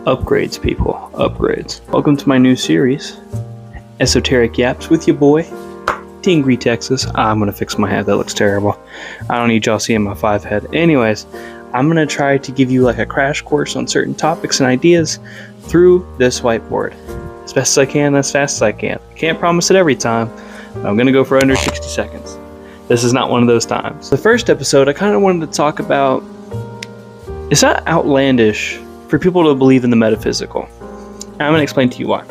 Upgrades, people. Upgrades. Welcome to my new series, Esoteric Yaps, with your boy, Tingry, Texas. I'm going to fix my head. That looks terrible. I don't need y'all seeing my 5 head. Anyways, I'm going to try to give you like a crash course on certain topics and ideas through this whiteboard. As best as I can, as fast as I can. Can't promise it every time, but I'm going to go for under 60 seconds. This is not one of those times. The first episode, I kind of wanted to talk about, it's not outlandish for people to believe in the metaphysical. And I'm going to explain to you why.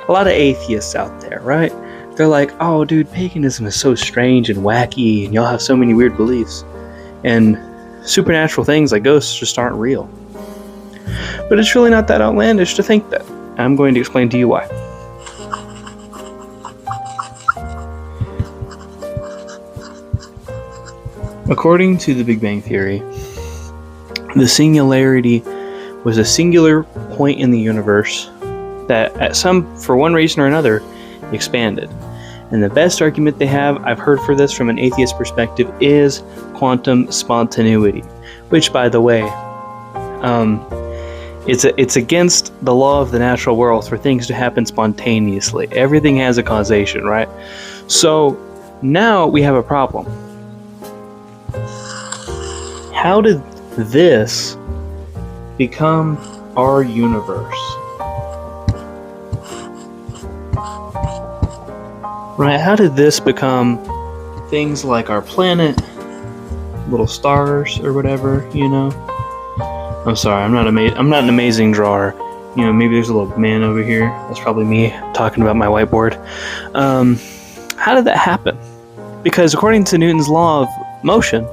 A lot of atheists out there, right? They're like, oh dude, paganism is so strange and wacky and y'all have so many weird beliefs. And supernatural things like ghosts just aren't real. But it's really not that outlandish to think that. I'm going to explain to you why. According to the Big Bang Theory, the singularity was a singular point in the universe that for one reason or another, expanded. And the best argument they have, I've heard for this from an atheist perspective, is quantum spontaneity, which, by the way, it's against the law of the natural world for things to happen spontaneously. Everything has a causation, right? So now we have a problem. How did this become our universe? Right? How did this become things like our planet, little stars or whatever, you know? I'm sorry, I'm not an amazing drawer. You know, maybe there's a little man over here. That's probably me talking about my whiteboard. How did that happen? Because according to Newton's law of motion,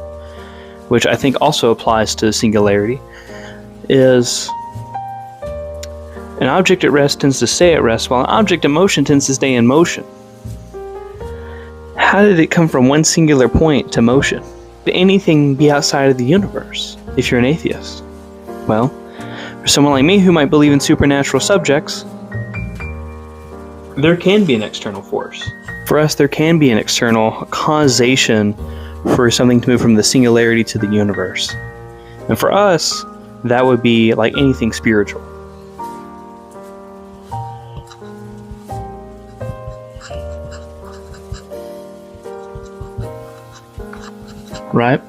which I think also applies to singularity, is an object at rest tends to stay at rest, while an object in motion tends to stay in motion. How did it come from one singular point to motion? Could anything be outside of the universe if you're an atheist? Well, for someone like me who might believe in supernatural subjects, there can be an external force. For us, there can be an external causation for something to move from the singularity to the universe. And for us, that would be like anything spiritual. Right?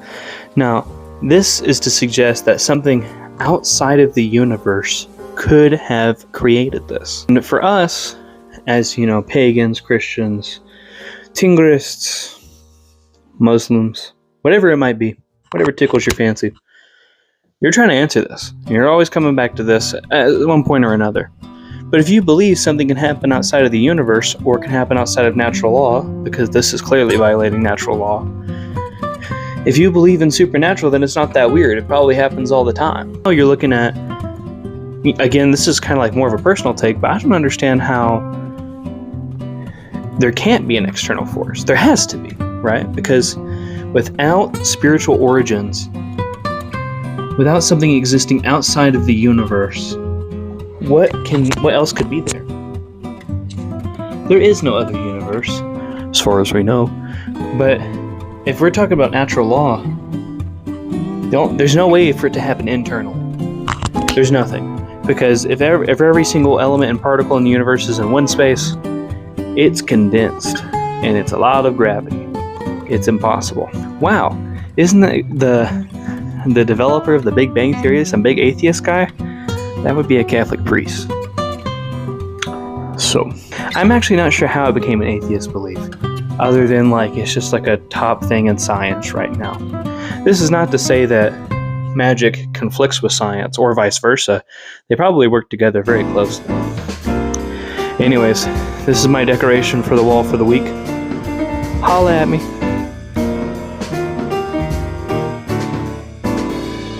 Now, this is to suggest that something outside of the universe could have created this. And for us, as you know, pagans, Christians, Tingrists, Muslims, whatever it might be, whatever tickles your fancy, you're trying to answer this. You're always coming back to this at one point or another. But if you believe something can happen outside of the universe or can happen outside of natural law, because this is clearly violating natural law, if you believe in supernatural, then it's not that weird. It probably happens all the time. You're looking at, again, this is kind of like more of a personal take, but I don't understand how there can't be an external force. There has to be, right? Because without spiritual origins, without something existing outside of the universe, what else could be there? There is no other universe, as far as we know. But if we're talking about natural law, there's no way for it to happen internally. There's nothing. Because if every single element and particle in the universe is in one space, it's condensed. And it's a lot of gravity. It's impossible. Wow. Isn't the developer of the Big Bang Theory some big atheist guy? That would be a Catholic priest. So, I'm actually not sure how it became an atheist belief. Other than like it's just like a top thing in science right now. This is not to say that magic conflicts with science or vice versa. They probably work together very closely. Anyways, this is my decoration for the wall for the week. Holla at me.